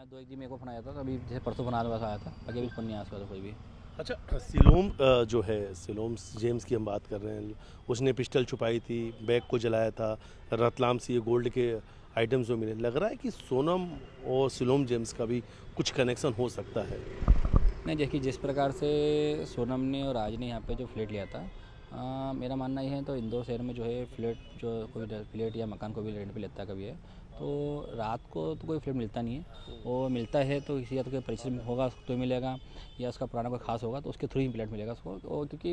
दो एक दिन मेरे को फोन आया था, तो अभी जैसे परसों फोन आया था, बाकी अभी फोन नहीं आया उसका कोई भी। अच्छा, सिलोम जो है, सिलोम जेम्स की हम बात कर रहे हैं, उसने पिस्टल छुपाई थी, बैग को जलाया था, रतलाम से ये गोल्ड के आइटम्स जो मिले, लग रहा है कि सोनम और सिलोम जेम्स का भी कुछ कनेक्शन हो सकता है। नहीं, देखिए जिस प्रकार से सोनम ने और राज ने यहाँ पे जो फ्लैट लिया था, मेरा मानना ये है तो इंदौर शहर में जो है फ्लैट, जो कोई फ्लैट या मकान को भी रेंट पे लेता है कभी है, तो रात को तो कोई फ्लैट मिलता नहीं है। वो मिलता है तो किसी या तो कोई परिचित होगा उसको तो मिलेगा, या उसका पुराना कोई खास होगा तो उसके थ्रू ही फ्लैट मिलेगा उसको। और क्योंकि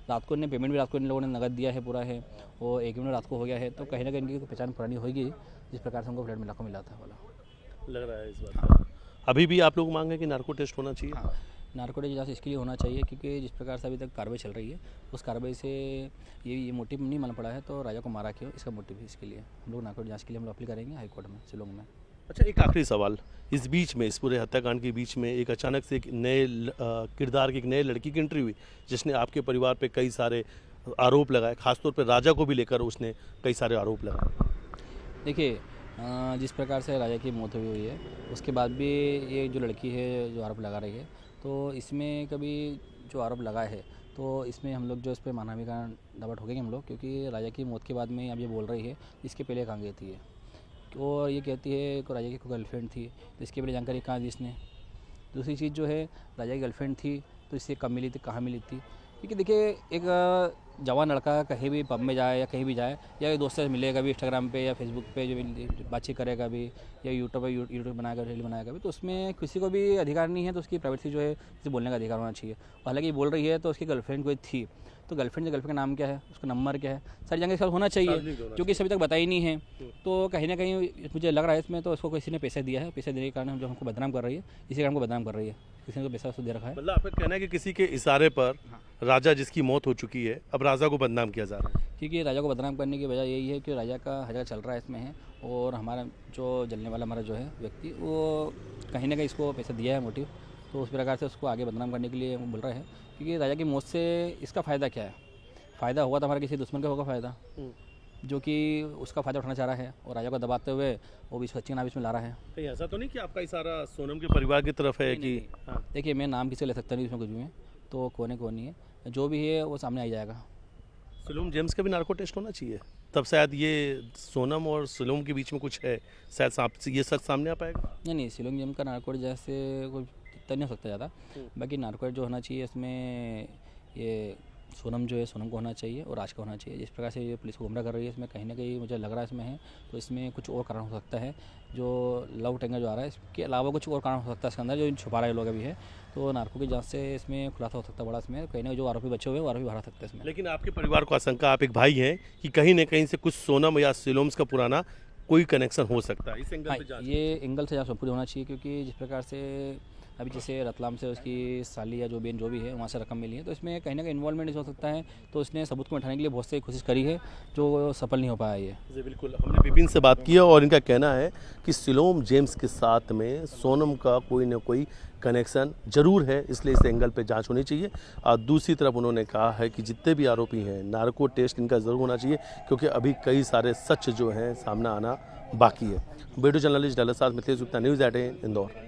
रात को इन्हें पेमेंट भी रात को इन लोगों ने नगद दिया है पूरा है, वो एक मिनट रात को हो गया है, तो कहीं ना कहीं इनकी पहचान पुरानी होगी जिस प्रकार से हमको फ्लैट मिला था वाला। लग रहा है इस बात का। अभी भी आप लोग मांग है कि नार्को टेस्ट होना चाहिए। हाँ, नारकोटिक जांच इसके लिए होना चाहिए क्योंकि जिस प्रकार से अभी तक कार्रवाई चल रही है, उस कार्रवाई से ये मोटिव नहीं मालूम पड़ा है तो राजा को मारा क्यों, इसका मोटिव है। इसके लिए हम लोग नारकोटिक जांच के लिए हम लोग अपील करेंगे हाई कोर्ट में, शिलोंग में। अच्छा, एक आखिरी सवाल, इस बीच में, इस पूरे हत्याकांड के बीच में एक अचानक से एक नए किरदार की, एक नए लड़की की एंट्री हुई जिसने आपके परिवार पे कई सारे आरोप लगाए, खासतौर पे राजा को भी लेकर उसने कई सारे आरोप लगाए। देखिए, जिस प्रकार से राजा की मौत हुई है उसके बाद भी ये जो लड़की है जो आरोप लगा रही है, तो इसमें कभी जो आरोप लगा है तो इसमें हम लोग जो इस पर मानहानि का दावा ठोकेंगे हम लोग, क्योंकि राजा की मौत के बाद में अब ये बोल रही है इसके पहले कहाँ गई थी ये, तो ये कहती है कि राजा की कोई गर्लफ्रेंड थी, तो इसके पहले जानकारी कहाँ दी इसने। दूसरी चीज़ जो है, राजा की गर्लफ्रेंड थी तो इससे कब मिली थी, कहाँ मिली थी, क्योंकि देखिए एक जवान लड़का कहीं भी पब में जाए या कहीं भी जाए, या दोस्त से मिलेगा भी इंस्टाग्राम पे या फेसबुक पे जो बातचीत करेगा भी, या यूट्यूब बनाएगा, रील बनाएगा भी, तो उसमें किसी को भी अधिकार नहीं है, तो उसकी प्राइवेसी जो है किसी बोलने का अधिकार होना चाहिए। हालांकि बोल रही है तो उसकी गर्लफ्रेंड कोई थी, तो गर्लफ्रेंड का नाम क्या है, उसका नंबर क्या है, सारी जानकारी इसका होना चाहिए, जो कि अभी तक बताई नहीं है। तो कहीं ना कहीं मुझे लग रहा है इसमें तो उसको किसी ने पैसे दिया है, पैसे देने के कारण हम जो हमको बदनाम कर रही है, इसी कारण हमको बदनाम कर रही है, किसी ने तो पैसा उसको दे रखा है। मतलब आपका कहना है कि किसी के इशारे पर राजा जिसकी मौत हो चुकी है, अब राजा को बदनाम किया जा रहा है। क्योंकि राजा को बदनाम करने की वजह यही है कि राजा का हज़ार चल रहा है इसमें है, और हमारा जो जलने वाला हमारा जो है व्यक्ति, वो कहीं ना कहीं इसको पैसा दिया है मोटिव, तो उस प्रकार से उसको आगे बदनाम करने के लिए वो बोल रहा है। क्योंकि राजा की मौत से इसका फ़ायदा क्या है, फ़ायदा होगा तो हमारा किसी दुश्मन का होगा फ़ायदा, जो कि उसका फ़ायदा उठाना चाह रहा है और राजा को दबाते हुए वो भी सच्ची नाम इसमें ला रहा है। कहीं ऐसा तो नहीं कि आपका इशारा सोनम के परिवार की तरफ है कि हाँ। देखिए, मैं नाम किसी ले सकता नहीं इसमें कुछ भी में, तो कौन नहीं है, जो भी है वो सामने आ जाएगा। सिलोम जेम्स का भी नार्को टेस्ट होना चाहिए, तब शायद ये सोनम और सिलोम के बीच में कुछ है, शायद ये सच सामने आ पाएगा। नहीं, शिलोंग जेम का नारकोटिक जैसे कोई इतना नहीं हो सकता ज़्यादा, बाकी नारकोटिक जो होना चाहिए इसमें ये सोनम जो है, सोनम को होना चाहिए और राज का होना चाहिए। जिस प्रकार से ये पुलिस को गुमराह कर रही है, इसमें कहीं ना कहीं मुझे लग रहा है इसमें है, तो इसमें कुछ और कारण हो सकता है, जो लव टेंगर जो आ रहा है इसके अलावा कुछ और कारण हो सकता है इसके अंदर, जो छुपा रहे लोग अभी है, तो नार्को की जांच से इसमें खुलासा हो सकता है बड़ा, इसमें कहीं ना जो आरोपी बचे हुए वो आरोपी बाहर आ सकते हैं इसमें। लेकिन आपके परिवार को आशंका, आप एक भाई हैं, कि कहीं ना कहीं से कुछ सोनम या सिलोम्स का पुराना कोई कनेक्शन हो सकता है, इस एंगल पे जांच। ये एंगल से जांच पूरी होना चाहिए, क्योंकि जिस प्रकार से अभी जैसे रतलाम से उसकी साली या जो बहन जो भी है वहाँ से रकम मिली है, तो इसमें कहीं ना कहीं इन्वॉल्वमेंट हो सकता है, तो उसने सबूत को उठाने के लिए बहुत सी कोशिश करी है जो सफल नहीं हो पाया ये। जी बिल्कुल, हमने विपिन से बात की और इनका कहना है कि सिलोम जेम्स के साथ में सोनम का कोई ना कोई कनेक्शन जरूर है, इसलिए इस एंगल पे जांच होनी चाहिए। और दूसरी तरफ उन्होंने कहा है कि जितने भी आरोपी हैं, नार्को टेस्ट इनका ज़रूर होना चाहिए, क्योंकि अभी कई सारे सच जो हैं सामने आना बाकी है। वीडियो जर्नलिस्ट डलसाद मिथिलेश गुप्ता, न्यूज़ 18 इंदौर।